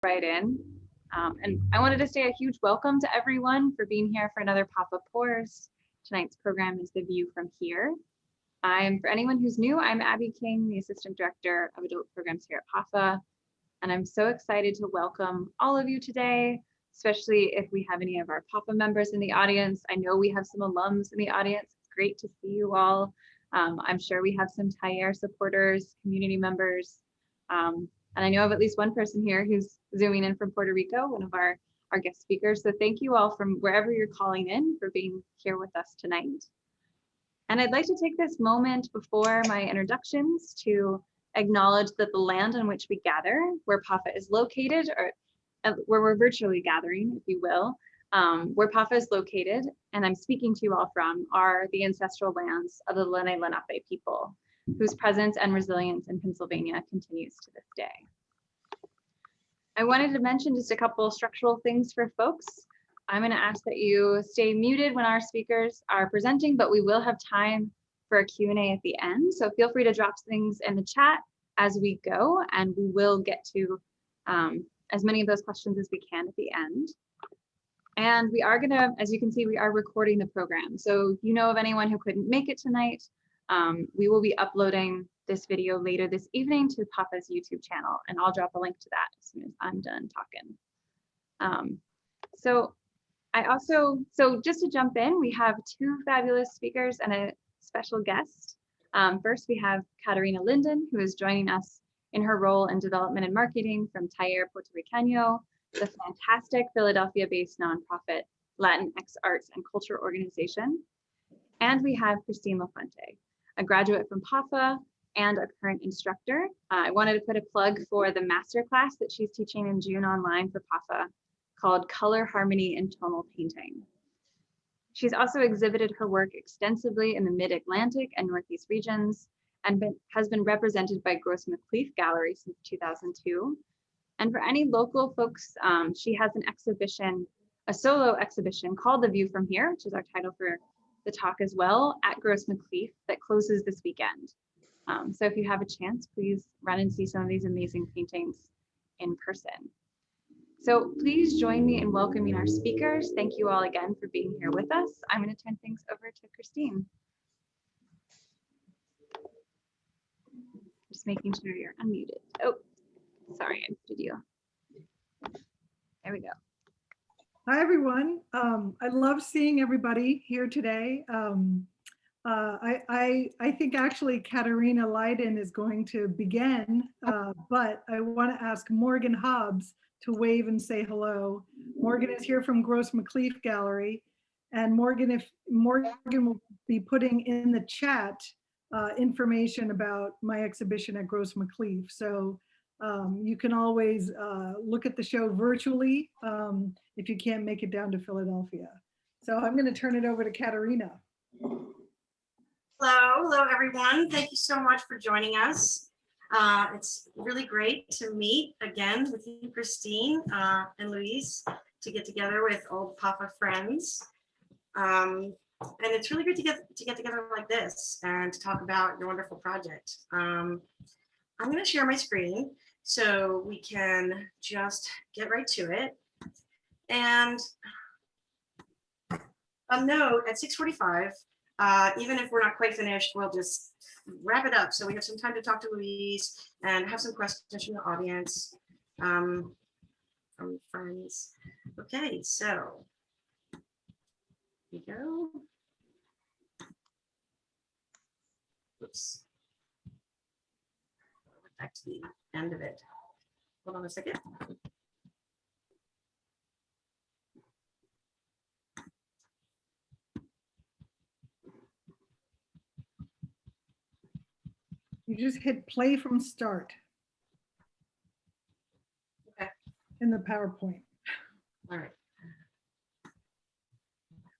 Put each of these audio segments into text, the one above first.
right in. And I wanted to say a huge welcome to everyone for being here for another PAFA Pours. Tonight's program is The View from Here. For anyone who's new, I'm Abby King, the Assistant Director of Adult Programs here at PAFA. And I'm so excited to welcome all of you today, especially if we have any of our PAFA members in the audience. I know we have some alums in the audience. It's great to see you all. I'm sure we have some Taller supporters, community members. And I know of at least one person here who's zooming in from Puerto Rico, one of our guest speakers. So thank you all from wherever you're calling in for being here with us tonight. And I'd like to take this moment before my introductions to acknowledge that the land on which we gather, where PAFA is located, or where we're virtually gathering, if you will, where PAFA is located, and I'm speaking to you all from, are the ancestral lands of the Lenape people, whose presence and resilience in Pennsylvania continues to this day. I wanted to mention just a couple structural things for folks. I'm going to ask that you stay muted when our speakers are presenting, but we will have time for a Q&A at the end. So feel free to drop things in the chat as we go, and we will get to as many of those questions as we can at the end. And we are going to, as you can see, we are recording the program. So you know of anyone who couldn't make it tonight, we will be uploading this video later this evening to PAFA's YouTube channel, and I'll drop a link to that as soon as I'm done talking. So just to jump in, we have two fabulous speakers and a special guest. First, we have Katerina Lydon, who is joining us in her role in development and marketing from Taller Puertorriqueño, the fantastic Philadelphia-based nonprofit Latinx arts and culture organization. And we have Christine Lafuente, a graduate from PAFA and a current instructor. I wanted to put a plug for the masterclass that she's teaching in June online for PAFA called Color, Harmony, and Tonal Painting. She's also exhibited her work extensively in the Mid-Atlantic and Northeast regions and has been represented by Gross McLeaf Gallery since 2002. And for any local folks, she has an exhibition, a solo exhibition called The View from Here, which is our title for the talk as well, at Gross McLeaf, that closes this weekend. So if you have a chance, please run and see some of these amazing paintings in person. So please join me in welcoming our speakers. Thank you all again for being here with us. I'm going to turn things over to Christine. Just making sure you're unmuted. Oh, sorry, I muted you. There we go. Hi, everyone. I love seeing everybody here today. I think actually Katerina Lydon is going to begin, but I want to ask Morgan Hobbs to wave and say hello. Morgan is here from Gross McLeaf Gallery, and Morgan will be putting in the chat information about my exhibition at Gross McLeaf. So you can always look at the show virtually if you can't make it down to Philadelphia. So I'm going to turn it over to Katerina. Hello everyone. Thank you so much for joining us. It's really great to meet again with you, Christine and Louise, to get together with old PAFA friends. And it's really great to get together like this and to talk about your wonderful project. I'm going to share my screen so we can just get right to it. And a note at 6:45. Even if we're not quite finished, we'll just wrap it up. So we have some time to talk to Louise and have some questions from the audience, from friends. Okay, so here we go. Oops. Back to the end of it. Hold on a second. You just hit play from start. Okay. In the PowerPoint. All right.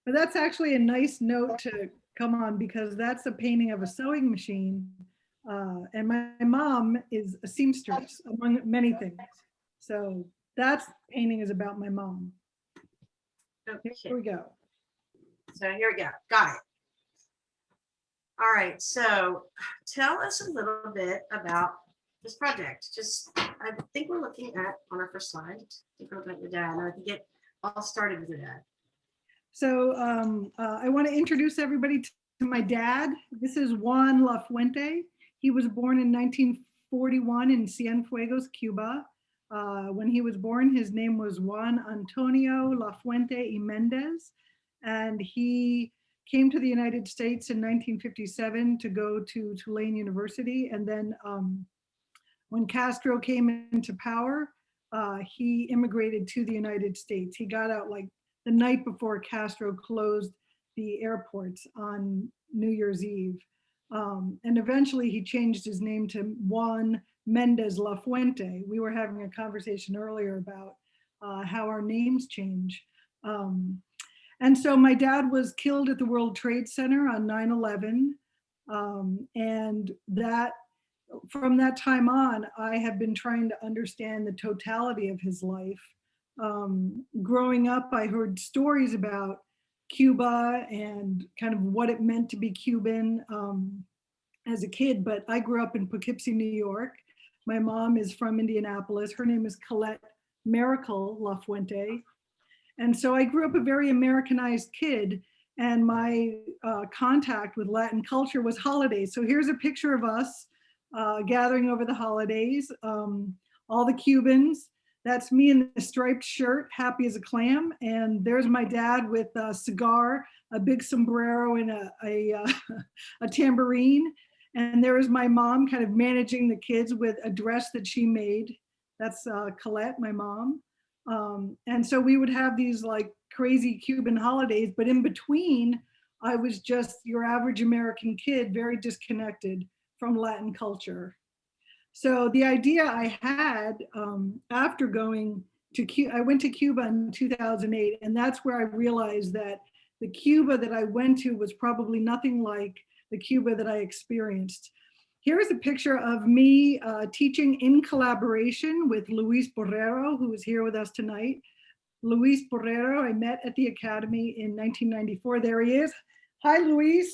But that's actually a nice note to come on because that's a painting of a sewing machine. And my mom is a seamstress, among many things. So that painting is about my mom. Okay. Here we go. So here we go. Got it. All right, so tell us a little bit about this project? Just, I think we're looking at, on our first slide, I think we're looking at your dad, and I can get all started with your dad. So I want to introduce everybody to my dad. This is Juan Lafuente. He was born in 1941 in Cienfuegos, Cuba. When he was born, his name was Juan Antonio Lafuente y Mendez, and he came to the United States in 1957 to go to Tulane University. And then when Castro came into power, he immigrated to the United States. He got out like the night before Castro closed the airports on New Year's Eve. And eventually he changed his name to Juan Mendez Lafuente. We were having a conversation earlier about how our names change. And so my dad was killed at the World Trade Center on 9/11. And that, from that time on, I have been trying to understand the totality of his life. Growing up, I heard stories about Cuba and kind of what it meant to be Cuban as a kid, but I grew up in Poughkeepsie, New York. My mom is from Indianapolis. Her name is Colette Miracle Lafuente. And so I grew up a very Americanized kid, and my contact with Latin culture was holidays. So here's a picture of us gathering over the holidays, all the Cubans. That's me in the striped shirt, happy as a clam. And there's my dad with a cigar, a big sombrero, and a tambourine. And there is my mom kind of managing the kids with a dress that she made. That's Colette, my mom. And so we would have these like crazy Cuban holidays, but in between, I was just your average American kid, very disconnected from Latin culture. So the idea I had after going to Cuba, I went to Cuba in 2008, and that's where I realized that the Cuba that I went to was probably nothing like the Cuba that I experienced. Here's a picture of me teaching in collaboration with Luis Borrero, who is here with us tonight. Luis Borrero, I met at the Academy in 1994. There he is. Hi, Luis.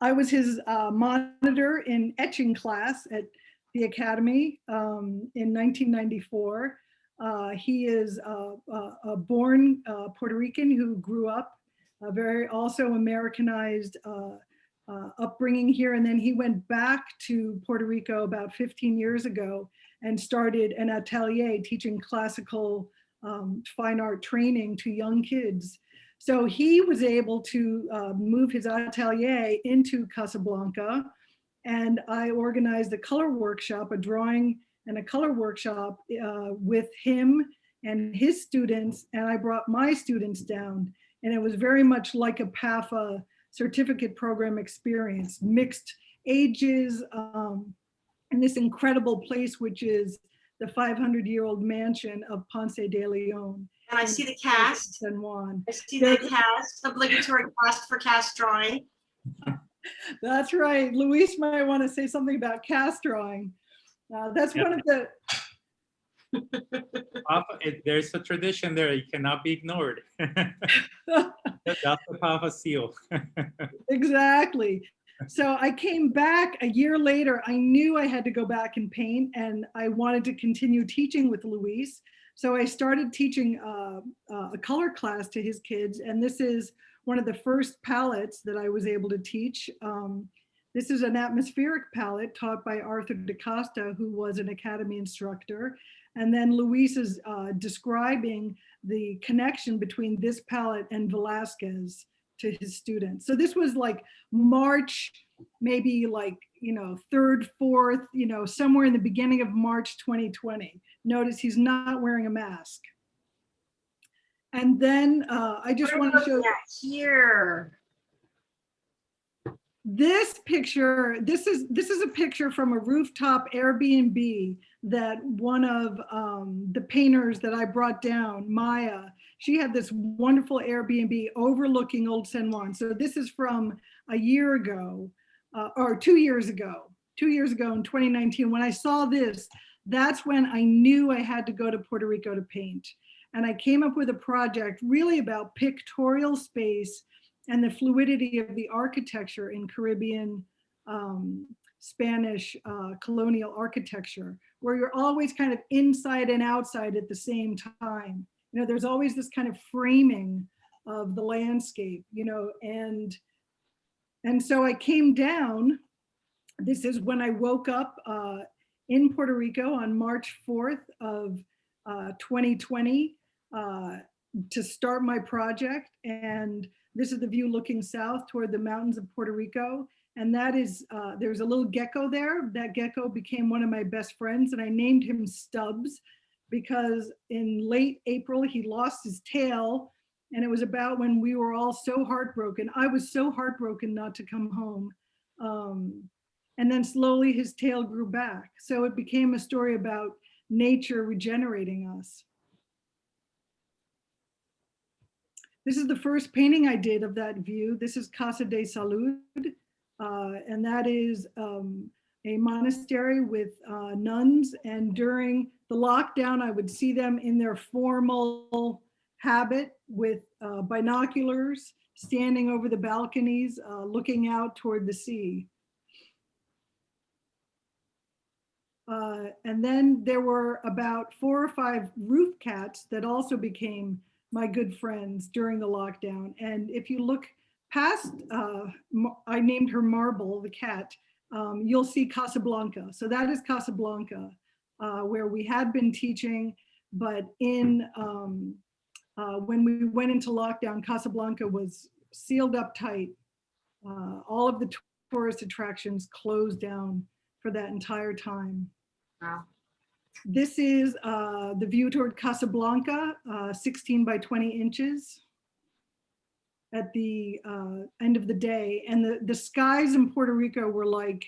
I was his monitor in etching class at the Academy in 1994. He is a born Puerto Rican who grew up very also Americanized upbringing here. And then he went back to Puerto Rico about 15 years ago and started an atelier teaching classical fine art training to young kids. So he was able to move his atelier into Casablanca, and I organized a color workshop, a drawing and a color workshop with him and his students, and I brought my students down, and it was very much like a PAFA certificate program experience, mixed ages, in this incredible place, which is the 500-year-old mansion of Ponce de Leon. And I see the cast. San Juan. I see the cast, obligatory cast for cast drawing. That's right. Luis might want to say something about cast drawing. That's one of the... There's a tradition there. It cannot be ignored. That's the PAFA seal. Exactly. So I came back a year later. I knew I had to go back and paint, and I wanted to continue teaching with Luis. So I started teaching a color class to his kids, and this is one of the first palettes that I was able to teach. This is an atmospheric palette taught by Arthur DaCosta, who was an Academy instructor. And then Luis is describing the connection between this palette and Velázquez to his students. So this was like March, maybe like, 3rd, 4th, somewhere in the beginning of March 2020. Notice he's not wearing a mask. And then I just want to show here. This picture. This is a picture from a rooftop Airbnb that one of the painters that I brought down, Maya, she had this wonderful Airbnb overlooking Old San Juan. So this is from a year ago, or 2 years ago. 2 years ago in 2019, when I saw this, that's when I knew I had to go to Puerto Rico to paint. And I came up with a project really about pictorial space and the fluidity of the architecture in Caribbean Spanish colonial architecture, where you're always kind of inside and outside at the same time. You know, there's always this kind of framing of the landscape, you know, and so I came down. This is when I woke up in Puerto Rico on March 4th of 2020 to start my project. And this is the view looking south toward the mountains of Puerto Rico. And that is, there's a little gecko there. That gecko became one of my best friends, and I named him Stubbs because in late April, he lost his tail. And it was about when we were all so heartbroken. I was so heartbroken not to come home. And then slowly his tail grew back. So it became a story about nature regenerating us. This is the first painting I did of that view. This is Casa De Salud. And that is a monastery with nuns. And during the lockdown, I would see them in their formal habit with binoculars, standing over the balconies, looking out toward the sea. And then there were about 4 or 5 roof cats that also became my good friends during the lockdown. And if you look past, I named her Marble, the cat, you'll see Casablanca. So that is Casablanca, where we had been teaching, but in when we went into lockdown, Casablanca was sealed up tight. All of the tourist attractions closed down for that entire time. Wow. This is the view toward Casablanca, 16 by 20 inches at the end of the day. And the skies in Puerto Rico were like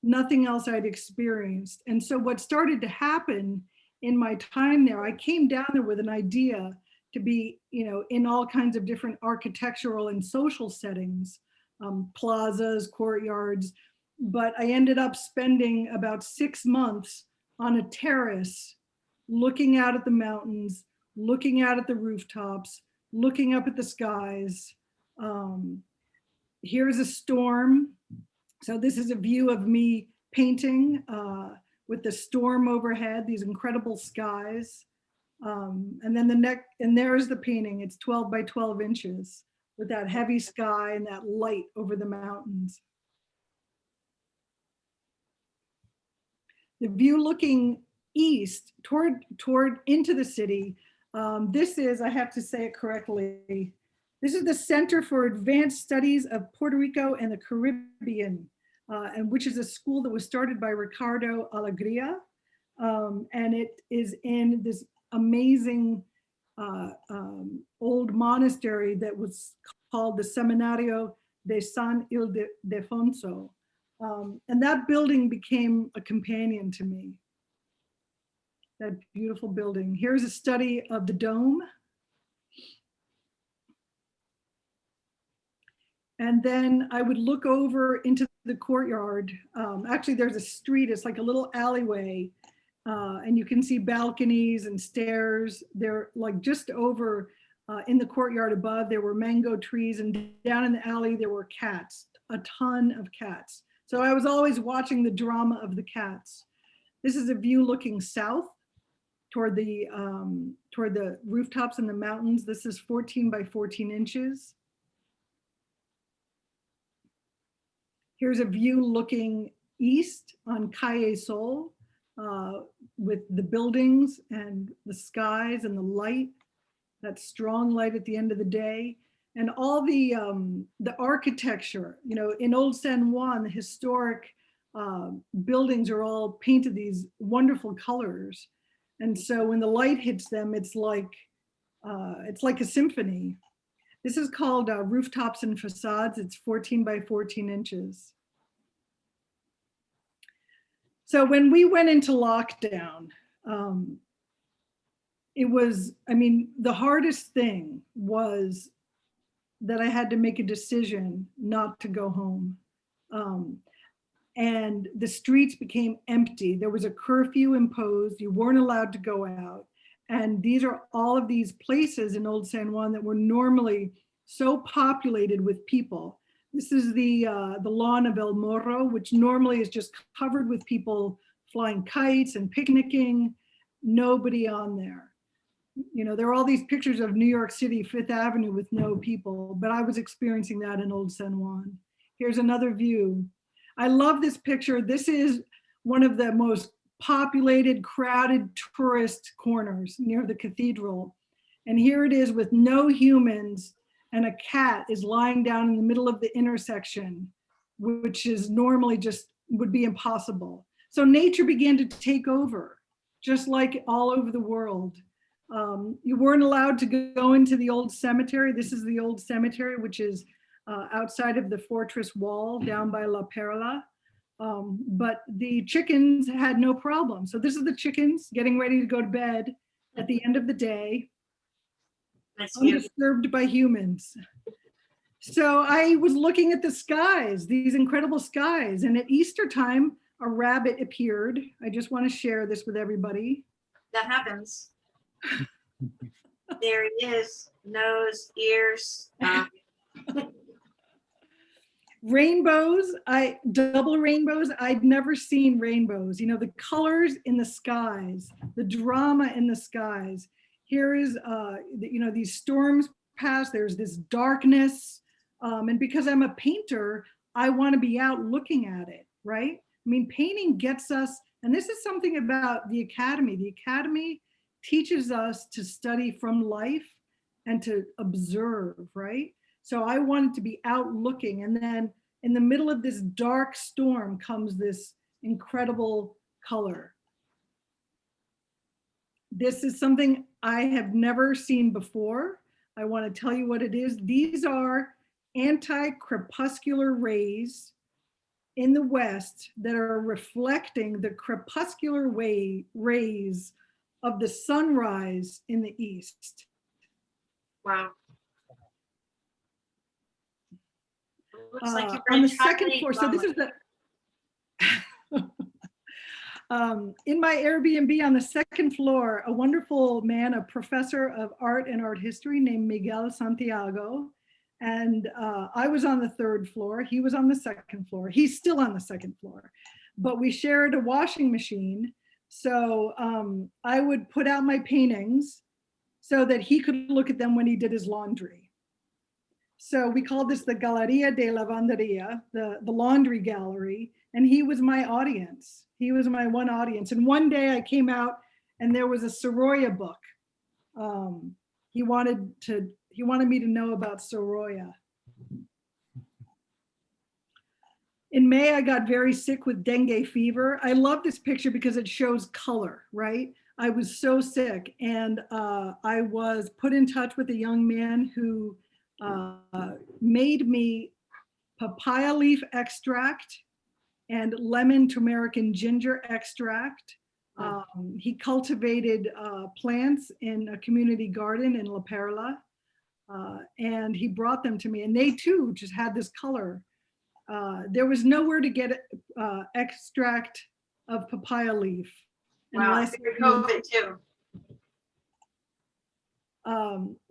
nothing else I'd experienced. And so what started to happen in my time there, I came down there with an idea to be, you know, in all kinds of different architectural and social settings, plazas, courtyards, but I ended up spending about 6 months on a terrace, looking out at the mountains, looking out at the rooftops, looking up at the skies. Here's a storm. So this is a view of me painting with the storm overhead, these incredible skies. And then and there's the painting. It's 12 by 12 inches with that heavy sky and that light over the mountains. The view looking east toward into the city. This is, I have to say it correctly, this is the Center for Advanced Studies of Puerto Rico and the Caribbean, and which is a school that was started by Ricardo Alegría. And it is in this amazing old monastery that was called the Seminario de San Ildefonso. And that building became a companion to me. That beautiful building. Here's a study of the dome. And then I would look over into the courtyard. Actually, there's a street, it's like a little alleyway. And you can see balconies and stairs. They're like just over in the courtyard above, there were mango trees, and down in the alley, there were cats, a ton of cats. So I was always watching the drama of the cats. This is a view looking south toward the rooftops and the mountains. This is 14 by 14 inches. Here's a view looking east on Calle Sol with the buildings and the skies and the light, that strong light at the end of the day. And all the architecture, you know, in Old San Juan, the historic buildings are all painted these wonderful colors. And so when the light hits them, it's like a symphony. This is called Rooftops and Facades. It's 14 by 14 inches. So when we went into lockdown, it was, I mean, the hardest thing was that I had to make a decision not to go home. And the streets became empty. There was a curfew imposed. You weren't allowed to go out. And these are all of these places in Old San Juan that were normally so populated with people This is the lawn of El Morro, which normally is just covered with people flying kites and picnicking. Nobody on there. You know, there are all these pictures of New York City, Fifth Avenue with no people, but I was experiencing that in Old San Juan. Here's another view. I love this picture. This is one of the most populated, crowded tourist corners near the cathedral. And here it is with no humans, and a cat is lying down in the middle of the intersection, which is normally just would be impossible. So nature began to take over, just like all over the world. You weren't allowed to go into the old cemetery. This is the old cemetery, which is outside of the fortress wall down by La Perla. But the chickens had no problem. So this is the chickens getting ready to go to bed at the end of the day, undisturbed by humans. So I was looking at the skies, these incredible skies, and at Easter time, a rabbit appeared. I just want to share this with everybody. That happens. There he is, nose, ears. Rainbows, double rainbows. I'd never seen rainbows. You know, the colors in the skies, the drama in the skies. Here is, you know, these storms pass, there's this darkness. And because I'm a painter, I want to be out looking at it, right? I mean, painting gets us, and this is something about the academy. The academy teaches us to study from life and to observe, right? So I wanted to be out looking, and then in the middle of this dark storm comes this incredible color. This is something I have never seen before. I want to tell you what it is. These are anti-crepuscular rays in the west that are reflecting the crepuscular rays of the sunrise in the east. Wow. Looks like you're on the second floor, so this is the, in my Airbnb on the second floor, a wonderful man, a professor of art and art history named Miguel Santiago. And I was on the third floor, he was on the second floor. He's still on the second floor, but we shared a washing machine. So I would put out my paintings so that he could look at them when he did his laundry. So we called this the Galeria de Lavanderia, the laundry gallery, and he was my audience. He was my one audience. And one day I came out and there was a Sorolla book. He wanted me to know about Sorolla. In May, I got very sick with dengue fever. I love this picture because it shows color, right? I was so sick, and I was put in touch with a young man who made me papaya leaf extract and lemon, turmeric, and ginger extract. He cultivated plants in a community garden in La Perla, and he brought them to me, and they too just had this color. There was nowhere to get extract of papaya leaf. Wow, COVID too.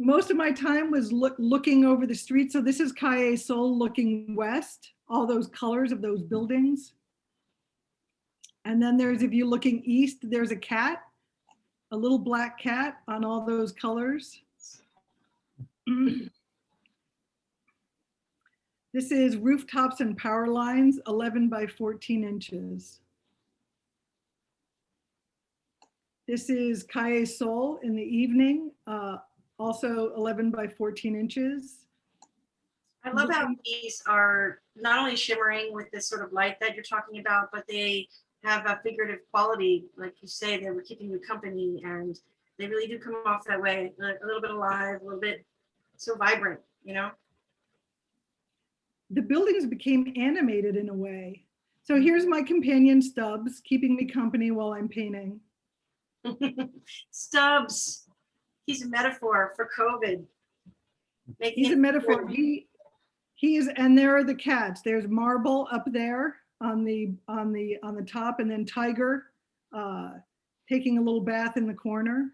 Most of my time was looking over the street. So this is Calle Sol looking west, all those colors of those buildings. And then there's, if you're looking east, there's a cat, a little black cat on all those colors. This is rooftops and power lines, 11 by 14 inches. This is Calle Sol in the evening, also 11 by 14 inches. I love how these are not only shimmering with this sort of light that you're talking about, but they have a figurative quality. Like you say, they were keeping you company, and they really do come off that way, a little bit alive, a little bit so vibrant, you know? The buildings became animated in a way. So here's my companion Stubbs, keeping me company while I'm painting. Stubbs, he's a metaphor for COVID. He's a metaphor. He is, and there are the cats. There's Marble up there on the top, and then Tiger taking a little bath in the corner.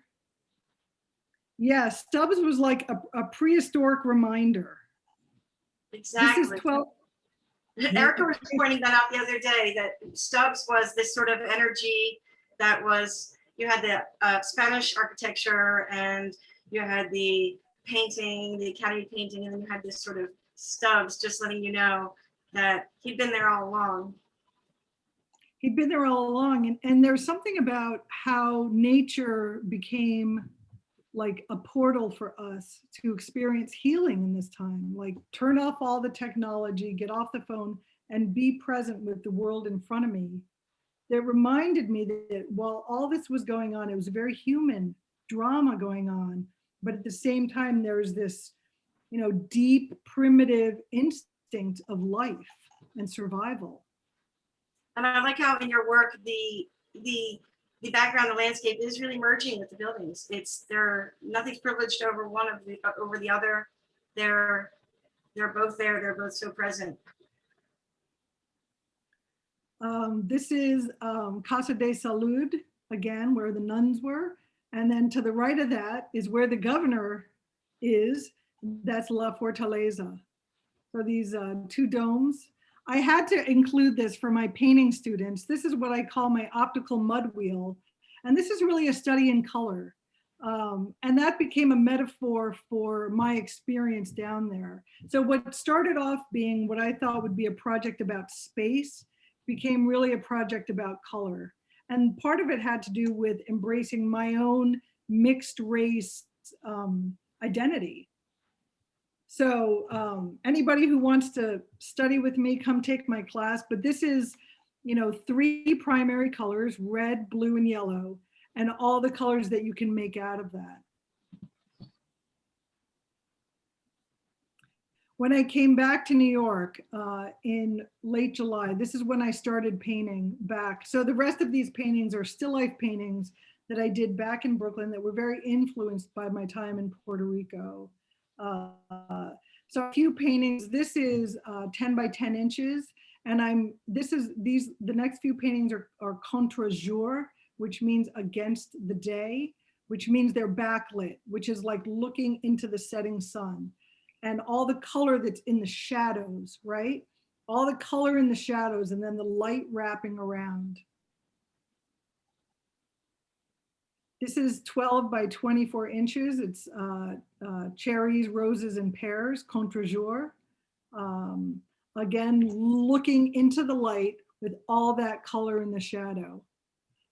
Yeah, Stubbs was like a prehistoric reminder. Exactly. Erica was pointing that out the other day, that Stubbs was this sort of energy that was, you had the Spanish architecture and you had the painting, the Academy painting, and then you had this sort of Stubbs just letting you know that he'd been there all along. He'd been there all along. And there's something about how nature became like a portal for us to experience healing in this time. Like, turn off all the technology, get off the phone, and be present with the world in front of me. That reminded me that while all this was going on, it was a very human drama going on. But at the same time, there's this, you know, deep primitive instinct of life and survival. And I like how in your work, the background, the landscape is really merging with the buildings. Nothing's privileged over one of the over the other. They're both there. They're both so present. This is Casa De Salud, again, where the nuns were. And then to the right of that is where the governor is. That's La Fortaleza. So these two domes. I had to include this for my painting students. This is what I call my optical mud wheel. And this is really a study in color. And that became a metaphor for my experience down there. So what started off being what I thought would be a project about space became really a project about color. And part of it had to do with embracing my own mixed race identity. So anybody who wants to study with me, come take my class. But this is, you know, 3 primary colors, red, blue, and yellow, and all the colors that you can make out of that. When I came back to New York in late July, this is when I started painting back. So the rest of these paintings are still life paintings that I did back in Brooklyn that were very influenced by my time in Puerto Rico. So a few paintings. This is 10 by 10 inches, and the next few paintings are contre jour, which means against the day, which means they're backlit, which is like looking into the setting sun, and all the color that's in the shadows, right? All the color in the shadows, and then the light wrapping around. This is 12 by 24 inches. It's cherries, roses, and pears, contre jour. Again, looking into the light with all that color in the shadow.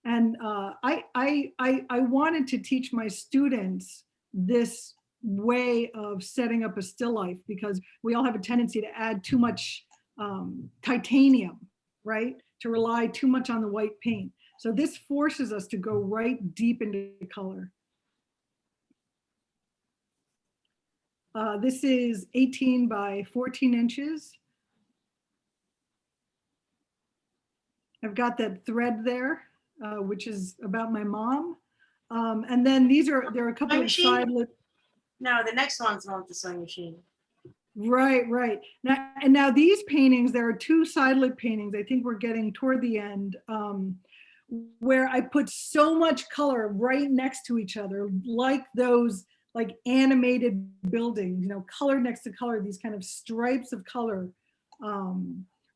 And I wanted to teach my students this way of setting up a still life, because we all have a tendency to add too much titanium, right? To rely too much on the white paint. So this forces us to go right deep into color. This is 18 by 14 inches. I've got that thread there, which is about my mom. And then there are a couple of side lit. No, the next one's on the sewing machine. Right. Now these paintings, there are 2 side lit paintings. I think we're getting toward the end, where I put so much color right next to each other, like those like animated buildings, you know, color next to color, these kind of stripes of color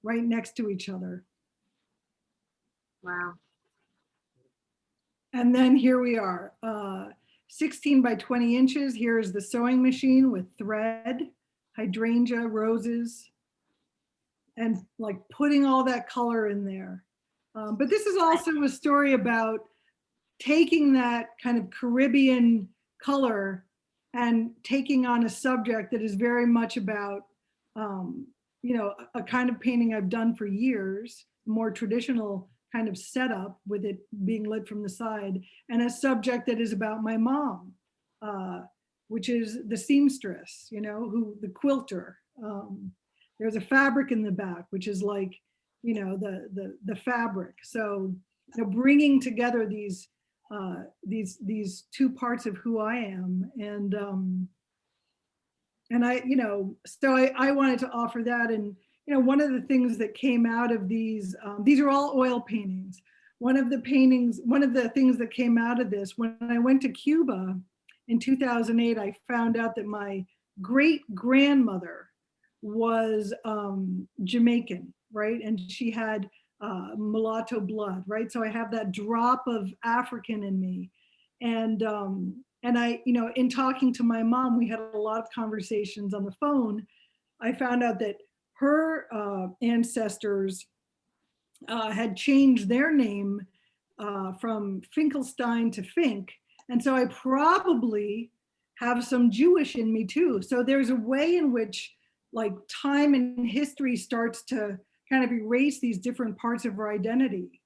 right next to each other. Wow. And then here we are, 16 by 20 inches. Here's the sewing machine with thread, hydrangea, roses, and like putting all that color in there. But this is also a story about taking that kind of Caribbean color and taking on a subject that is very much about, you know, a kind of painting I've done for years, more traditional kind of setup with it being lit from the side, and a subject that is about my mom, which is the seamstress, you know, the quilter. There's a fabric in the back, which is like, you know, the fabric. So, you know, bringing together these 2 parts of who I am, and I, you know, so I wanted to offer that. And you know, one of the things that came out of these are all oil paintings. One of the things that came out of this, when I went to Cuba in 2008, I found out that my great grandmother was Jamaican, right? And she had mulatto blood, right? So I have that drop of African in me. And I, you know, in talking to my mom, we had a lot of conversations on the phone. I found out that her ancestors had changed their name from Finkelstein to Fink. And so I probably have some Jewish in me too. So there's a way in which like time and history starts to kind of erase these different parts of our identity.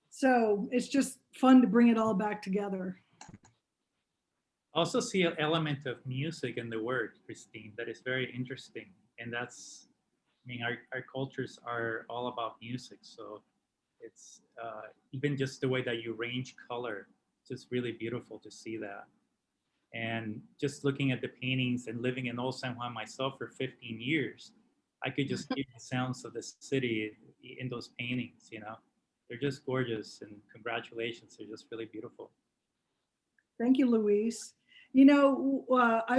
So it's just fun to bring it all back together. Also see an element of music in the word, Christine, that is very interesting. And that's, I mean, our cultures are all about music. So it's even just the way that you arrange color, just really beautiful to see that. And just looking at the paintings and living in Old San Juan myself for 15 years, I could just hear the sounds of the city in those paintings, you know. They're just gorgeous, and congratulations, they're just really beautiful. Thank you, Luis. You know,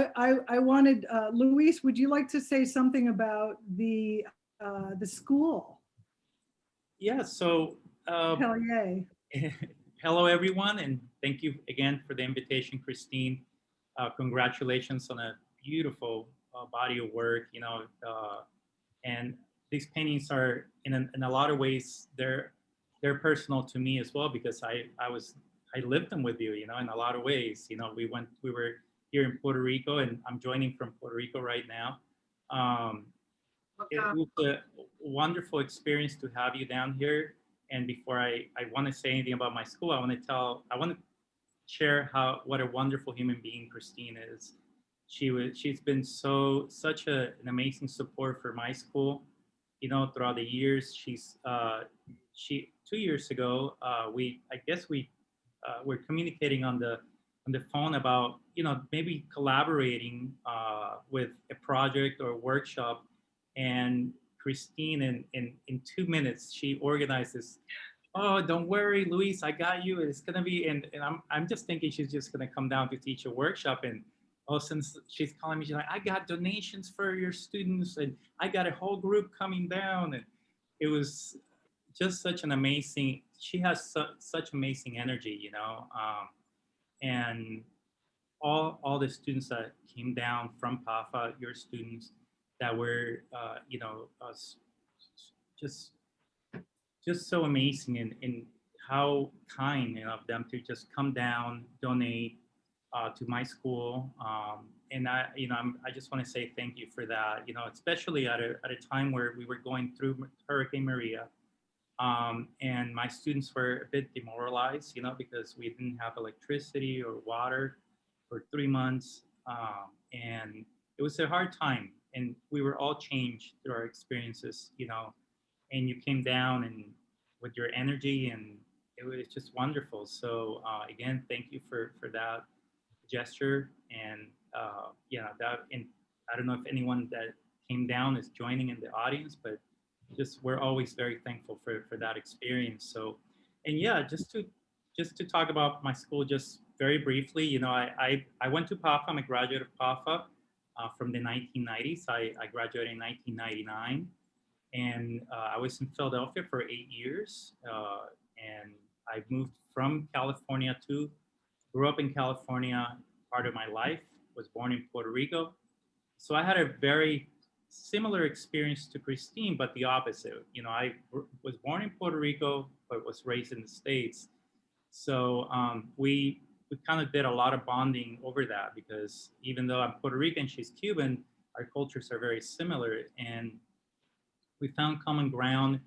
I wanted, Luis, would you like to say something about the school? Yeah, so Hell yay. hello everyone, and thank you again for the invitation, Christine. Congratulations on a beautiful body of work, you know, and these paintings are in a lot of ways, they're personal to me as well, because I lived them with you, you know, in a lot of ways. You know, we were here in Puerto Rico, and I'm joining from Puerto Rico right now. It was a wonderful experience to have you down here. And before I want to say anything about my school, I want to share what a wonderful human being Christine is. She's been such an amazing support for my school, you know, throughout the years. She 2 years ago, we're communicating on the phone about, you know, maybe collaborating with a project or a workshop. And Christine, in 2 minutes, she organized this. Oh, don't worry, Luis, I got you. It's gonna be, and I'm just thinking she's just gonna come down to teach a workshop, and since she's calling me, she's like, I got donations for your students, and I got a whole group coming down, and it was just such an amazing. She has such amazing energy, you know, and all the students that came down from PAFA, your students that were, you know, just so amazing in how kind of them to just come down, donate to my school. And I just want to say thank you for that, you know, especially at a time where we were going through Hurricane Maria. And my students were a bit demoralized, you know, because we didn't have electricity or water for 3 months. And it was a hard time, and we were all changed through our experiences, you know, and you came down and with your energy, and it was just wonderful. So again, thank you for that gesture. And and I don't know if anyone that came down is joining in the audience, but just we're always very thankful for that experience. So, and yeah, just to talk about my school just very briefly, you know, I went to PAFA. I'm a graduate of PAFA from the 1990s. I graduated in 1999. And I was in Philadelphia for 8 years, and I moved from California grew up in California part of my life, was born in Puerto Rico. So I had a very similar experience to Christine, but the opposite. You know, I was born in Puerto Rico, but was raised in the States. So we kind of did a lot of bonding over that, because even though I'm Puerto Rican, she's Cuban, our cultures are very similar. And we found common ground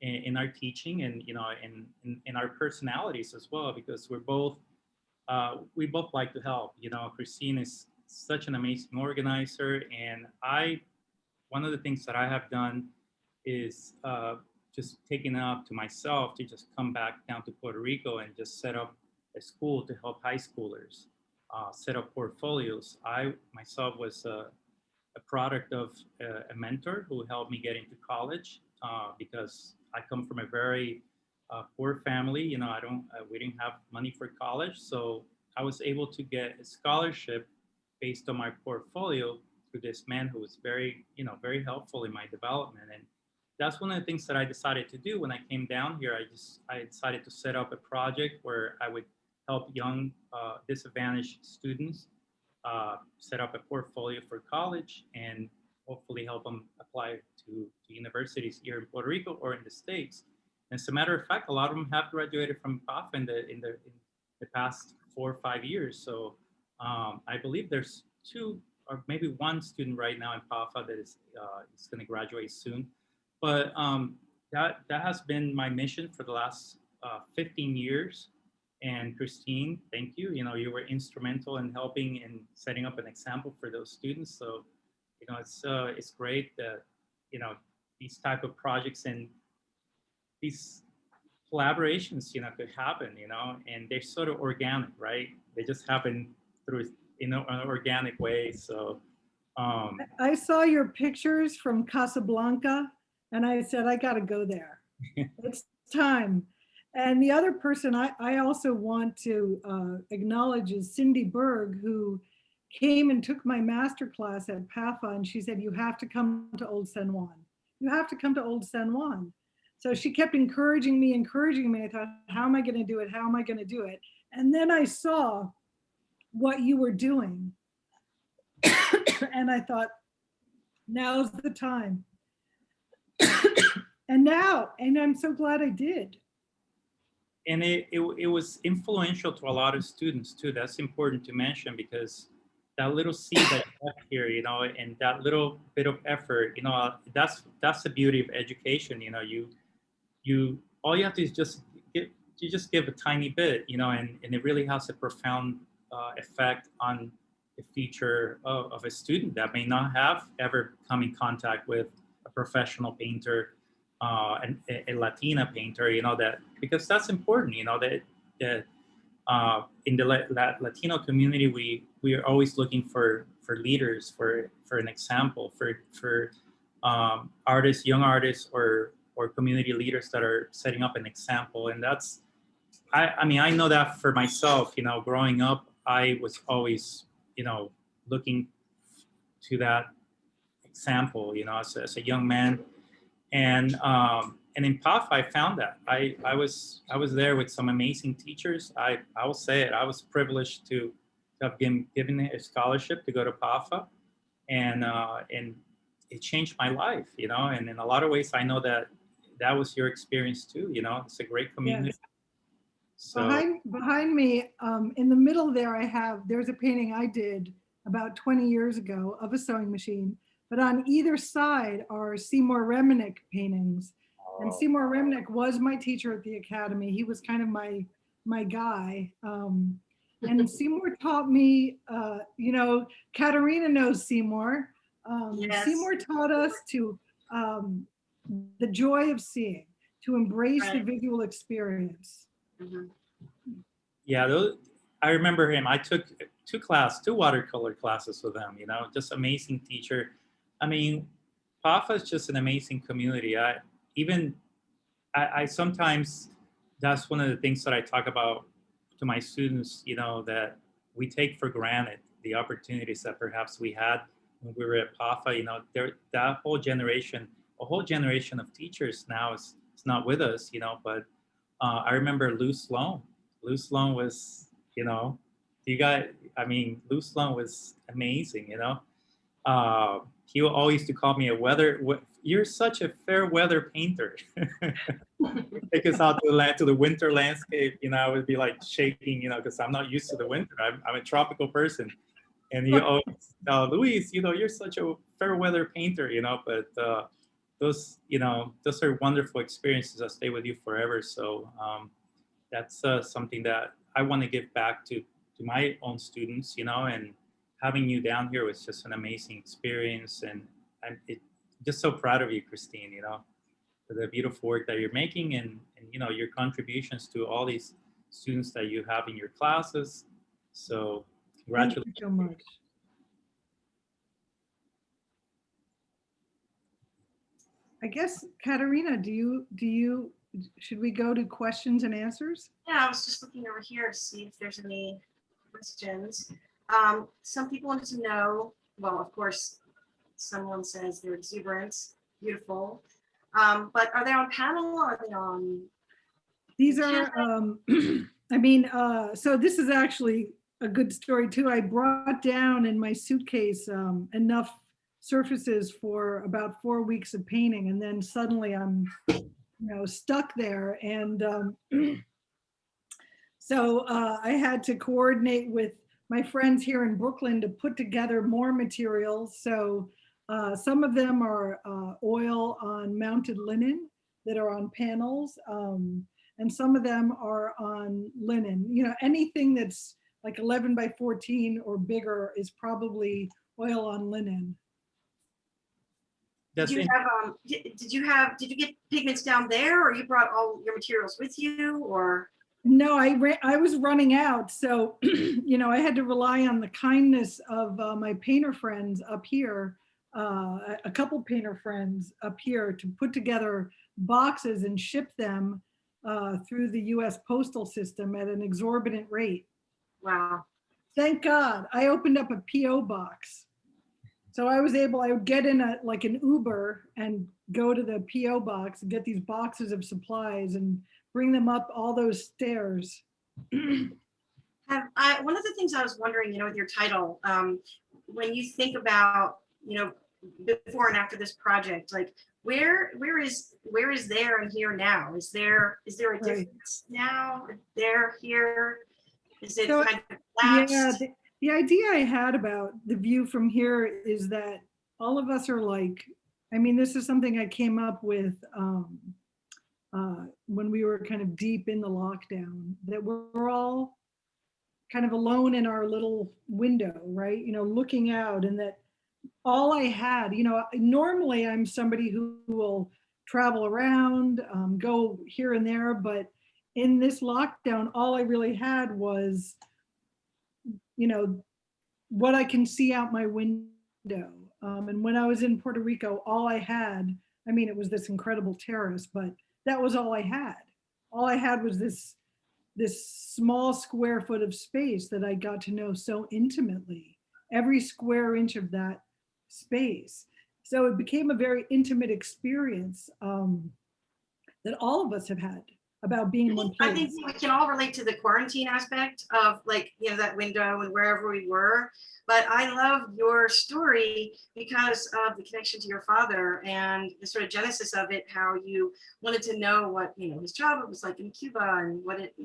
in our teaching, and you know, in our personalities as well, because we both like to help. You know, Christine is such an amazing organizer, and one of the things that I have done is just taking it up to myself to just come back down to Puerto Rico and just set up a school to help high schoolers set up portfolios. I myself was a product of a mentor who helped me get into college, because I come from a very poor family. You know, we didn't have money for college, so I was able to get a scholarship based on my portfolio through this man who was very, very helpful in my development. And that's one of the things that I decided to do when I came down here. I decided to set up a project where I would help young disadvantaged students set up a portfolio for college and hopefully help them apply to universities here in Puerto Rico or in the States. And as a matter of fact, a lot of them have graduated from PAFA in the past 4 or 5 years. So I believe there's 2 or maybe 1 student right now in PAFA that is going to graduate soon. But that has been my mission for the last 15 years. And Christine, thank you. You were instrumental in helping and setting up an example for those students. So, it's great that, these type of projects and these collaborations, could happen, and they're sort of organic, right? They just happen through, an organic way. So, I saw your pictures from Casablanca and I said, I got to go there. It's time. And the other person I also want to acknowledge is Cindy Berg, who came and took my master class at PAFA, and she said, you have to come to Old San Juan. You have to come to Old San Juan. So she kept encouraging me. I thought, how am I going to do it? How am I going to do it? And then I saw what you were doing. And I thought, now's the time. And I'm so glad I did. And it was influential to a lot of students too. That's important to mention, because that little seed that you left here, and that little bit of effort, that's the beauty of education. You all you have to is just give a tiny bit, and it really has a profound effect on the future of a student that may not have ever come in contact with a professional painter, and a Latina painter, that, because that's important, that in the Latino community, we are always looking for leaders, for an example, for artists, young artists, or community leaders that are setting up an example. And that's, I know that for myself, growing up, I was always, looking to that example, as a young man. And in PAFA, I found that I was there with some amazing teachers. I will say it. I was privileged to have been given a scholarship to go to PAFA, and it changed my life. And in a lot of ways, I know that was your experience too. It's a great community. Yes. So Behind me, in the middle there's a painting I did about 20 years ago of a sewing machine. But on either side are Seymour Reminic paintings. And Seymour Reminic was my teacher at the academy. He was kind of my guy. And Seymour taught me, Katerina knows Seymour. Yes. Seymour taught us the joy of seeing, to embrace the Right. visual experience. Mhm. yeah, I remember him. I took 2 watercolor classes with him, just amazing teacher. I mean, PAFA is just an amazing community. I sometimes, that's one of the things that I talk about to my students, that we take for granted the opportunities that perhaps we had when we were at PAFA. That whole generation, a whole generation of teachers now is not with us, but I remember Lou Sloan. Lou Sloan was, Lou Sloan was amazing, he always used to call me you're such a fair weather painter. Take us out to the winter landscape, I would be like shaking, because I'm not used to the winter. I'm a tropical person. And he always tell Luis, you're such a fair weather painter, but those are wonderful experiences that stay with you forever. So that's something that I want to give back to my own students, and having you down here was just an amazing experience. And I'm just so proud of you, Christine, for the beautiful work that you're making, and your contributions to all these students that you have in your classes. So congratulations. Thank you so much. I guess, Katerina, should we go to questions and answers? Yeah, I was just looking over here to see if there's any questions. Some people wanted to know, well, of course, Someone says they're exuberant, beautiful. But are they on panel? Are they on? These are, so this is actually a good story too. I brought down in my suitcase enough surfaces for about 4 weeks of painting, and then suddenly I'm, stuck there. And so I had to coordinate with my friends here in Brooklyn to put together more materials. So some of them are oil on mounted linen that are on panels. And some of them are on linen. Anything that's like 11 by 14 or bigger is probably oil on linen. Did you get pigments down there, or you brought all your materials with you, or? No, I was running out. So, I had to rely on the kindness of my painter friends up here, a couple painter friends up here, to put together boxes and ship them through the US postal system at an exorbitant rate. Wow. Thank God I opened up a PO box. So I would get in an Uber and go to the PO box and get these boxes of supplies and bring them up all those stairs. One of the things I was wondering, with your title, when you think about, before and after this project, like where is there and here now? Is there a difference now? There, here? Is it kind of lapsed? Yeah, the idea I had about the view from here is that all of us are this is something I came up with when we were kind of deep in the lockdown, that we're all kind of alone in our little window, right? Looking out, and that all I had, normally I'm somebody who will travel around, go here and there, but in this lockdown, all I really had was, what I can see out my window. And when I was in Puerto Rico, all I had, it was this incredible terrace, but that was all I had. All I had was this small square foot of space that I got to know so intimately, every square inch of that space. So it became a very intimate experience that all of us have had about being in one place. I think we can all relate to the quarantine aspect of that window and wherever we were. But I love your story because of the connection to your father and the sort of genesis of it, how you wanted to know what, his childhood was like in Cuba, and what it,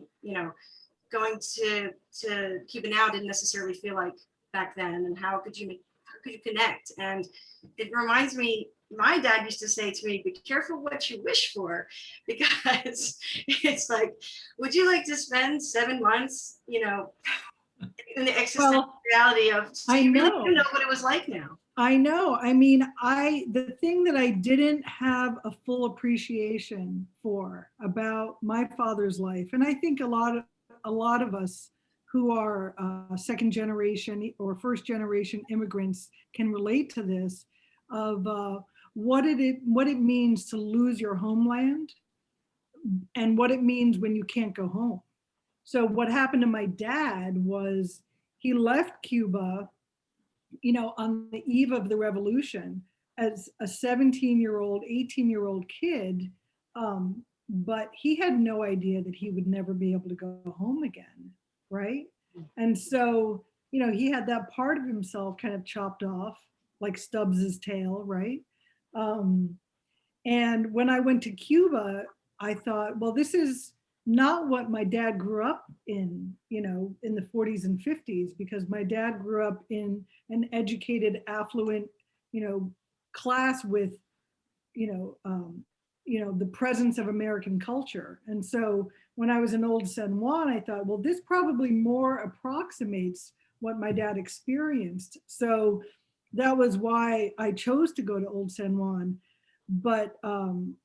going to Cuba now didn't necessarily feel like back then, and how could you connect? And it reminds me, my dad used to say to me, be careful what you wish for, because it's like, would you like to spend 7 months, in the existential reality of, so you really do know what it was like now. I know. The thing that I didn't have a full appreciation for about my father's life, and I think a lot of us who are second generation or first generation immigrants can relate to this, of what it means to lose your homeland and what it means when you can't go home. So what happened to my dad was he left Cuba, on the eve of the revolution as a 17-year-old, 18-year-old kid, but he had no idea that he would never be able to go home again, right? And so, he had that part of himself kind of chopped off, like Stubbs's tail, right? And when I went to Cuba, I thought, well, this is not what my dad grew up in, in the 40s and 50s, because my dad grew up in an educated, affluent, class with, the presence of American culture. And so when I was in Old San Juan, I thought, well, this probably more approximates what my dad experienced. So that was why I chose to go to Old San Juan. But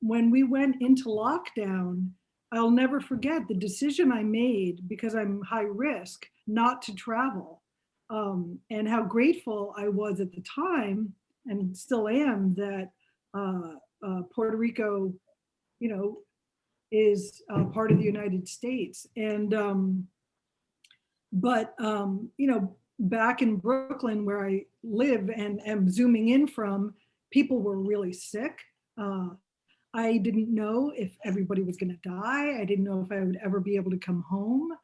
when we went into lockdown, I'll never forget the decision I made, because I'm high risk, not to travel, and how grateful I was at the time, and still am, that Puerto Rico, is part of the United States. And, but, back in Brooklyn, where I live and am zooming in from, people were really sick. I didn't know if everybody was going to die. I didn't know if I would ever be able to come home.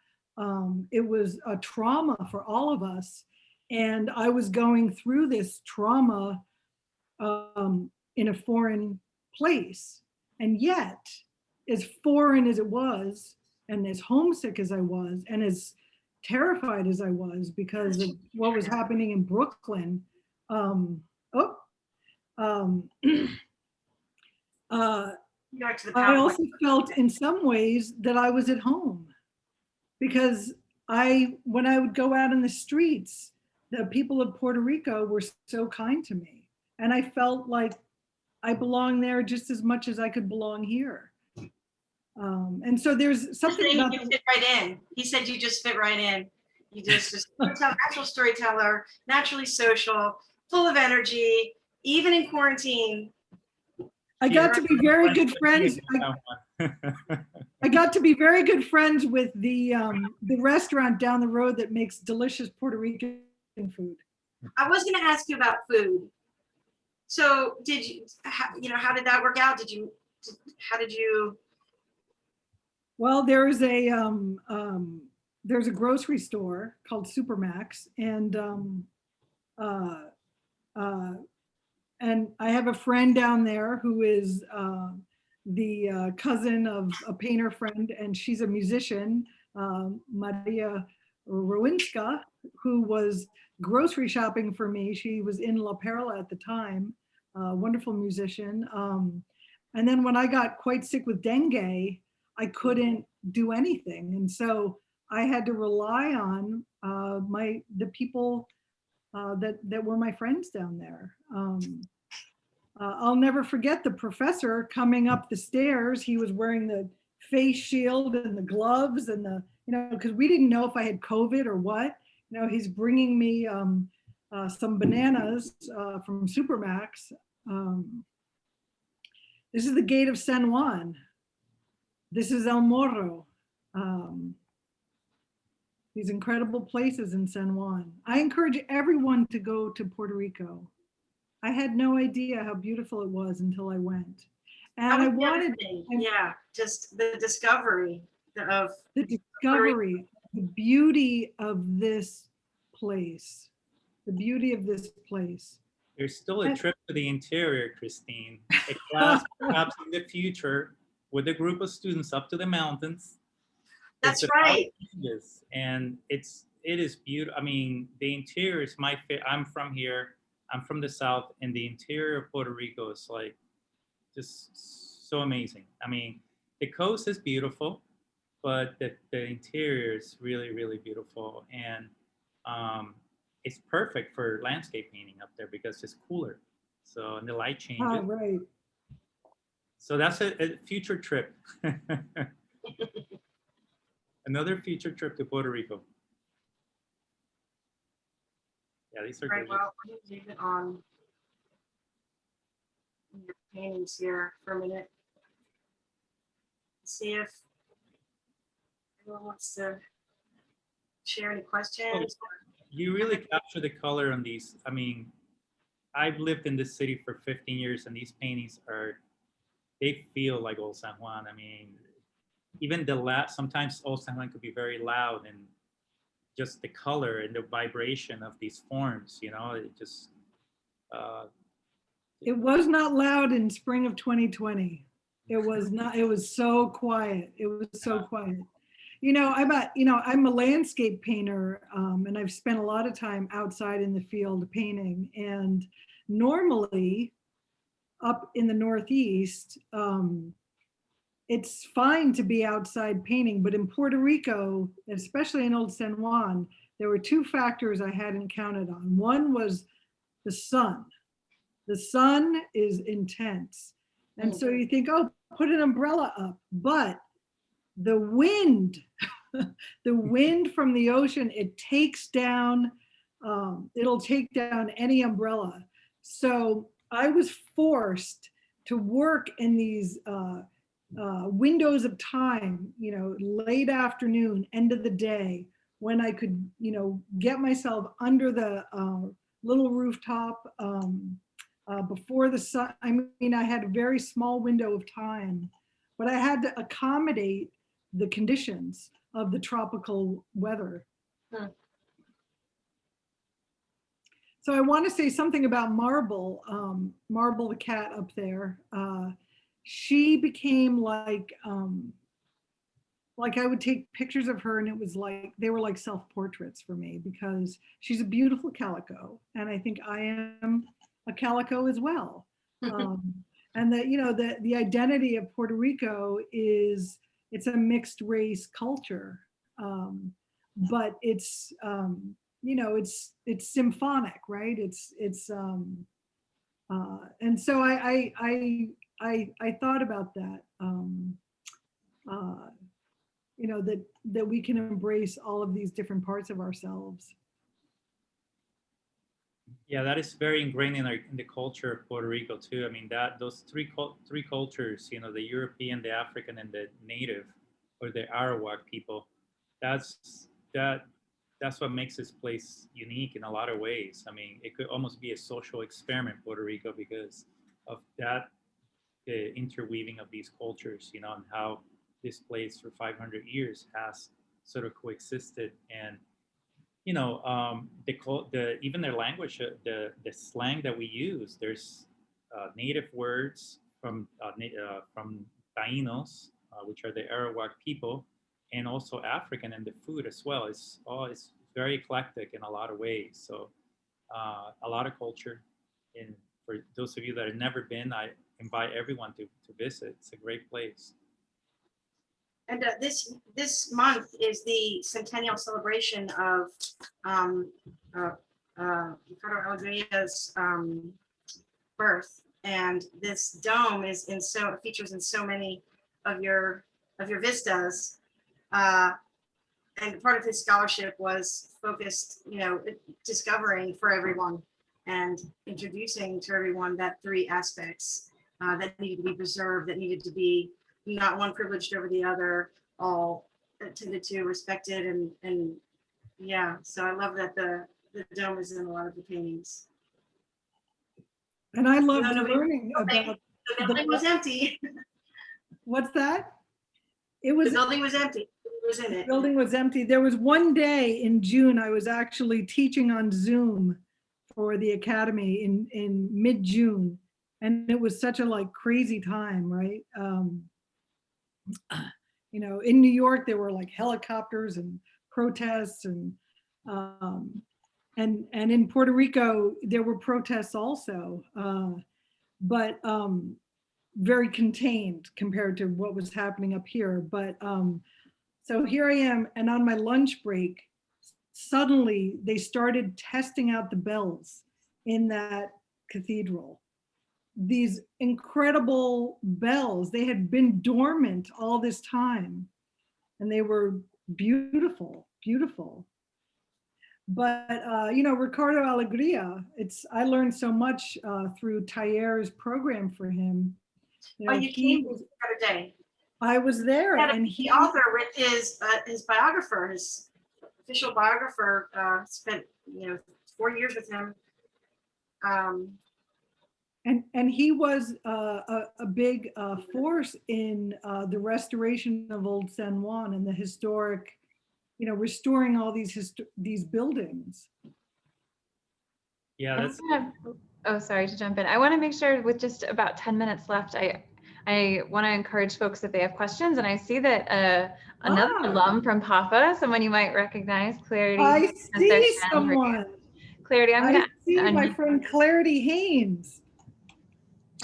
It was a trauma for all of us. And I was going through this trauma in a foreign place. And yet, as foreign as it was, and as homesick as I was, and as terrified as I was because of what was happening in Brooklyn, I also felt in some ways that I was at home, because when I would go out in the streets, the people of Puerto Rico were so kind to me. And I felt like I belonged there just as much as I could belong here. And so there's something about you fit right in. He said you just fit right in. You just natural storyteller, naturally social, full of energy, even in quarantine. I got to be very good friends. I got to be very good friends with the restaurant down the road that makes delicious Puerto Rican food. I was going to ask you about food. So did you, how did that work out? How did you? Well, there's a grocery store called Supermax, and I have a friend down there who is the cousin of a painter friend, and she's a musician, Maria Rowinska, who was grocery shopping for me. She was in La Perla at the time, wonderful musician. And then when I got quite sick with dengue, I couldn't do anything. And so I had to rely on the people that were my friends down there. I'll never forget the professor coming up the stairs. He was wearing the face shield and the gloves and because we didn't know if I had COVID or what. He's bringing me some bananas from Supermax. This is the gate of San Juan. This is El Morro. These incredible places in San Juan. I encourage everyone to go to Puerto Rico. I had no idea how beautiful it was until I went. And I wanted, just the discovery of the beauty of this place. The beauty of this place. There's still a trip to the interior, Christine. A class perhaps in the future with a group of students up to the mountains. That's right. And it is beautiful. I mean, the interior is my favorite. I'm from here. I'm from the South, and the interior of Puerto Rico is like just so amazing. I mean, the coast is beautiful, but the interior is really, really beautiful. And it's perfect for landscape painting up there because it's cooler. So, and the light changes. Oh, right. So that's a future trip. Another future trip to Puerto Rico. Yeah, these are right. gorgeous. Well, I'm gonna leave it on your paintings here for a minute. See if anyone wants to share any questions. You really capture the color on these. I mean, I've lived in this city for 15 years, and these paintings they feel like Old San Juan. I mean, even sometimes Old San Juan could be very loud, and just the color and the vibration of these forms, it just. It was not loud in spring of 2020. It was not, it was so quiet. It was so quiet. I'm a landscape painter, and I've spent a lot of time outside in the field painting. And normally up in the Northeast, it's fine to be outside painting, but in Puerto Rico, especially in Old San Juan, there were two factors I hadn't counted on. One was the sun. The sun is intense. And so you think, oh, put an umbrella up. But the wind, the wind from the ocean, it takes down, it'll take down any umbrella. So I was forced to work in these windows of time, late afternoon, end of the day, when I could, get myself under the little rooftop before the sun. I mean, I had a very small window of time, but I had to accommodate the conditions of the tropical weather. Hmm. So I want to say something about Marble, Marble the cat up there. She became like I would take pictures of her and it was like, they were like self-portraits for me because she's a beautiful calico. And I think I am a calico as well. And that, the identity of Puerto Rico is, it's a mixed race culture. But it's, it's symphonic, right? And so I thought about that. That we can embrace all of these different parts of ourselves. Yeah, that is very ingrained in the culture of Puerto Rico too. I mean, those three cultures, the European, the African, and the native, or the Arawak people. That's what makes this place unique in a lot of ways. I mean, it could almost be a social experiment, Puerto Rico, because of that interweaving of these cultures, and how this place for 500 years has sort of coexisted. And even their language, the slang that we use, there's native words from Tainos, which are the Arawak people, and also African, and the food as well. It's very eclectic in a lot of ways. So a lot of culture. And for those of you that have never been, I invite everyone to visit. It's a great place. And this month is the centennial celebration of Ricardo Alegria's birth, and this dome features in so many of your vistas. And part of his scholarship was focused, discovering for everyone and introducing to everyone that three aspects that needed to be preserved, that needed to be not one privileged over the other, all attended to, respected, and yeah. So I love that the dome is in a lot of the paintings. And I love learning about the building was empty. What's that? It was, the building was empty. It was in it. The building was empty. There was one day in June I was actually teaching on Zoom for the Academy in mid-June, and it was such a crazy time, right? In New York there were helicopters and protests, and in Puerto Rico there were protests also, but very contained compared to what was happening up here. But so here I am, and on my lunch break, suddenly they started testing out the bells in that cathedral. These incredible bells, they had been dormant all this time, and they were beautiful, beautiful. But Ricardo Alegria, I learned so much through Taller's program for him. You came the other day. I was there, and the author with his biographer, his official biographer, spent 4 years with him. And he was a big force in the restoration of Old San Juan and the historic, restoring all these buildings. Yeah, that's. Oh, sorry to jump in. I want to make sure, with just about 10 minutes left, I want to encourage folks if they have questions. And I see that another alum from PAFA, someone you might recognize, Clarity. I see someone. Clarity, I'm going to see my friend Clarity Haynes.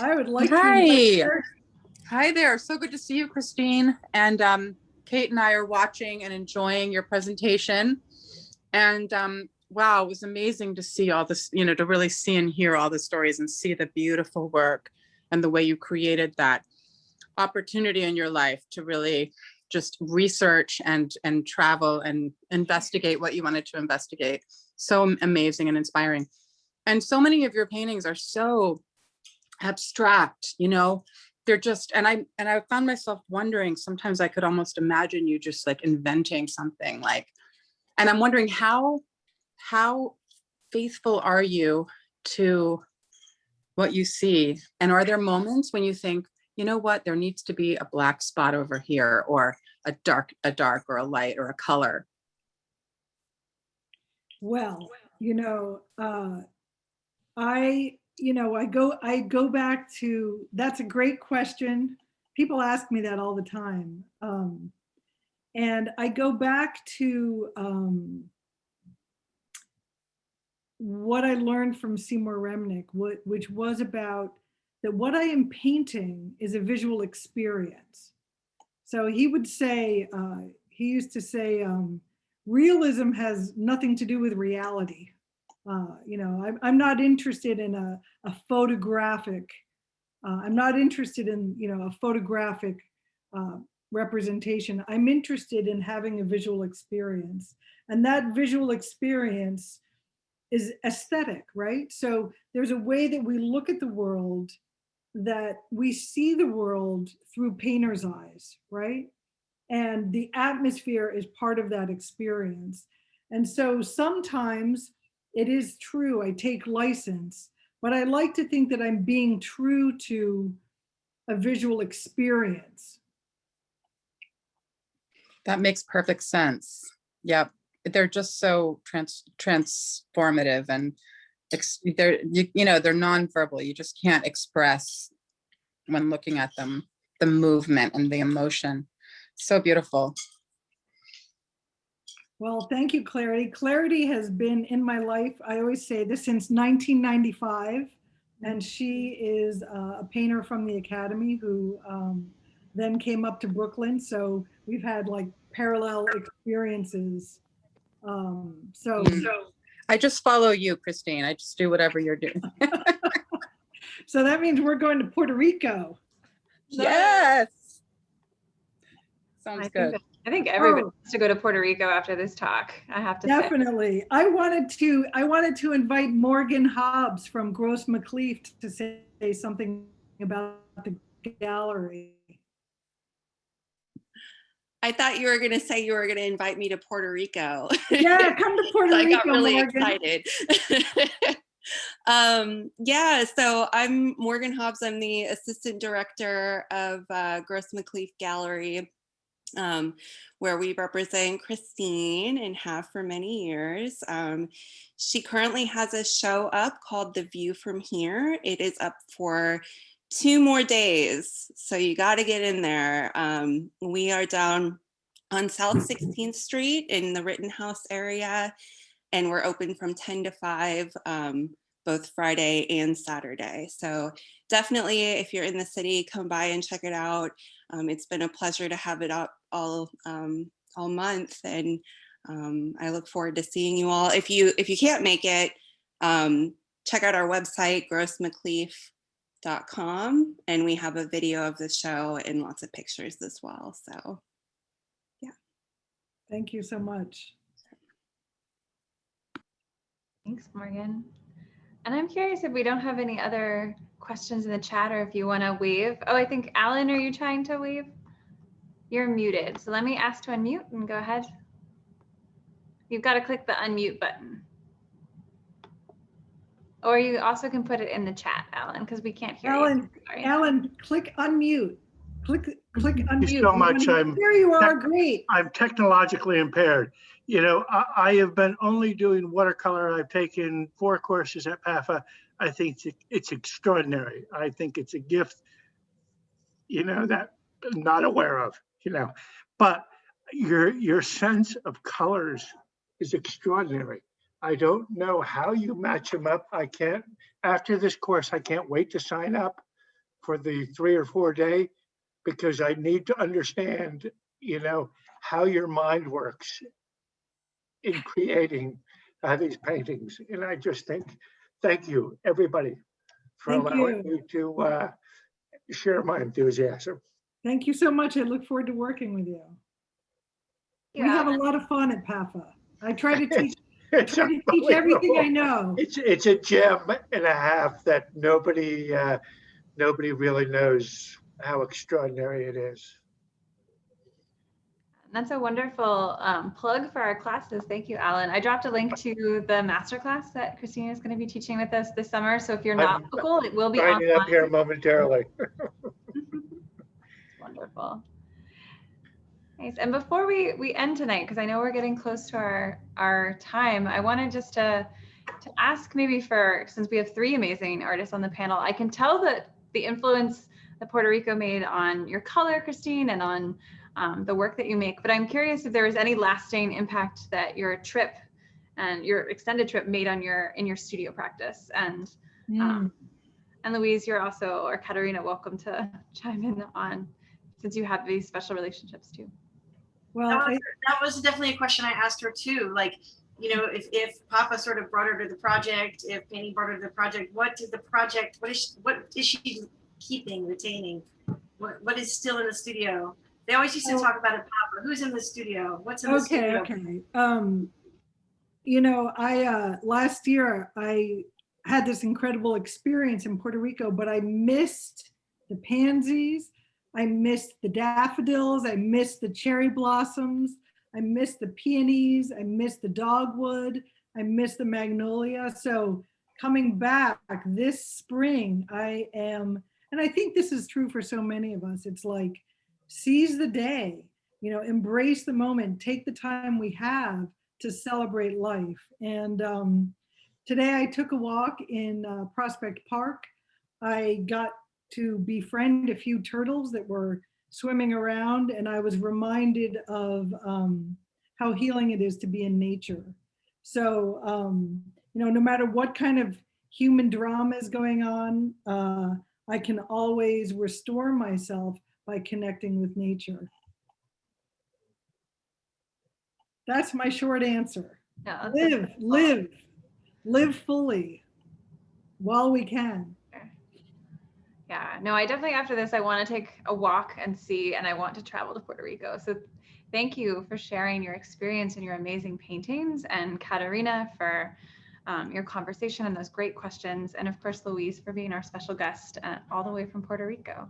I would like to. Hi there. So good to see you, Christine. And Kate and I are watching and enjoying your presentation. And wow, it was amazing to see all this, to really see and hear all the stories and see the beautiful work and the way you created that opportunity in your life to really just research and travel and investigate what you wanted to investigate. So amazing and inspiring. And so many of your paintings are so abstract, they're just, and I found myself wondering, sometimes I could almost imagine you just inventing something And I'm wondering how faithful are you to what you see? And are there moments when you think, you know what, there needs to be a black spot over here, or a dark or a light or a color? Well, I go back to, that's a great question. People ask me that all the time. And I go back to what I learned from Seymour Reminic, which was about that what I am painting is a visual experience. So he would say, he used to say, realism has nothing to do with reality. I'm not interested in a photographic, I'm not interested in, a photographic representation. I'm interested in having a visual experience. And that visual experience is aesthetic, right? So there's a way that we look at the world, that we see the world through painter's eyes, right? And the atmosphere is part of that experience. And so sometimes it is true, I take license, but I like to think that I'm being true to a visual experience. That makes perfect sense. Yep. They're just so transformative, and they're nonverbal. You just can't express, when looking at them, the movement and the emotion. So beautiful. Well, thank you, Clarity. Clarity has been in my life, I always say this, since 1995. And she is a painter from the Academy who then came up to Brooklyn. So we've had like parallel experiences. I just follow you, Christine. I just do whatever you're doing. So that means we're going to Puerto Rico. Yes. Sounds good. I think everybody wants to go to Puerto Rico after this talk, I have to say. Definitely. I wanted to invite Morgan Hobbs from Gross McLeaf to say something about the gallery. I thought you were going to say you were going to invite me to Puerto Rico. Yeah, come to Puerto Rico. I got really Morgan. excited. Yeah, so I'm Morgan Hobbs. I'm the assistant director of Gross McLeaf Gallery, where we represent Christine and have for many years. She currently has a show up called The View from Here. It is up for 2 more days, so you got to get in there. We are down on South 16th Street in the Rittenhouse area, and we're open from 10 to 5, both Friday and Saturday. So definitely, if you're in the city, come by and check it out. It's been a pleasure to have it up all month, and I look forward to seeing you all. If you can't make it, check out our website, grossmcleaf.com, and we have a video of the show and lots of pictures as well. So yeah. Thank you so much. Thanks, Morgan. And I'm curious if we don't have any other questions in the chat, or if you want to wave. Oh, I think Alan, are you trying to wave? You're muted. So let me ask to unmute and go ahead. You've got to click the unmute button. Or you also can put it in the chat, Alan, because we can't hear you. Sorry. Alan, click unmute. Click unmute. Thank you so much. There you are, great. I'm technologically impaired. You know, I have been only doing watercolor. I've taken 4 courses at PAFA. I think it's extraordinary. I think it's a gift, you know, that I'm not aware of, you know, but your sense of colors is extraordinary. I don't know how you match them up. I can't, after this course, I can't wait to sign up for the 3 or 4 day, because I need to understand, you know, how your mind works in creating these paintings. And I just think, thank you, everybody, for allowing me to share my enthusiasm. Thank you so much. I look forward to working with you. Yeah. We have a lot of fun at PAFA. I try to teach, everything I know. It's a gem and a half that nobody really knows how extraordinary it is. That's a wonderful plug for our classes. Thank you, Alan. I dropped a link to the masterclass that Christina is going to be teaching with us this summer. So if you're not I'm local, it will be signing up online. here momentarily. Wonderful. Nice. And before we end tonight, because I know we're getting close to our time, I wanted just to ask maybe since we have 3 amazing artists on the panel, I can tell that the influence that Puerto Rico made on your color, Christine, and on the work that you make, but I'm curious if there was any lasting impact that your trip and your extended trip made on in your studio practice. And Louise, you're also, or Katerina, welcome to chime in on, since you have these special relationships too. Well, that was definitely a question I asked her too. Like, you know, if Papa sort of brought her to the project, if Penny brought her to the project, what is she keeping, retaining? What is still in the studio? They always used to talk about it, Papa. Who's in the studio? What's in the studio? Okay. You know, last year I had this incredible experience in Puerto Rico, but I missed the pansies. I missed the daffodils. I missed the cherry blossoms. I missed the peonies. I missed the dogwood. I missed the magnolia. So coming back this spring, and I think this is true for so many of us, it's like, seize the day, you know, embrace the moment, take the time we have to celebrate life. And today I took a walk in Prospect Park. I got to befriend a few turtles that were swimming around, and I was reminded of how healing it is to be in nature. So, you know, no matter what kind of human drama is going on, I can always restore myself by connecting with nature. That's my short answer. Yeah, Live fully while we can. Yeah, no, I definitely, after this, I want to take a walk and I want to travel to Puerto Rico. So thank you for sharing your experience and your amazing paintings, and Katerina for your conversation and those great questions. And of course, Louise for being our special guest all the way from Puerto Rico.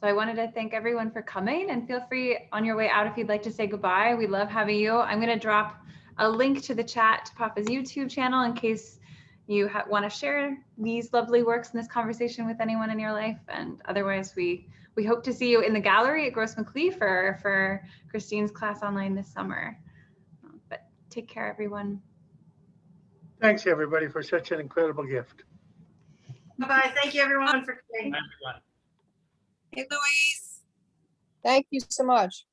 So I wanted to thank everyone for coming, and feel free on your way out if you'd like to say goodbye. We love having you. I'm going to drop a link to the chat to Papa's YouTube channel in case you want to share these lovely works in this conversation with anyone in your life. And otherwise, we hope to see you in the gallery at Gross McLeaf for Christine's class online this summer. But take care, everyone. Thanks, everybody, for such an incredible gift. Bye-bye. Thank you, everyone, for coming. Hey, Louise. Thank you so much.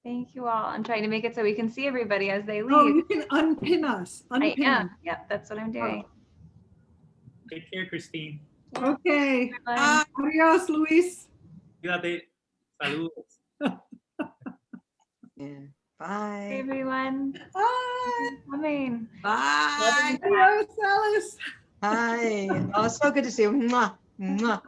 Thank you all. I'm trying to make it so we can see everybody as they leave. Oh, you can unpin us. Unpin I am. us. Yep, that's what I'm doing. Take care, Christine. Okay. Bye. Adios, Luis. Cuídate. Saludos. Yeah. Bye, Bye. everyone. Bye. Coming. Bye. Adios, Alice. Hi. Oh, so good to see you. Mwah. Mwah.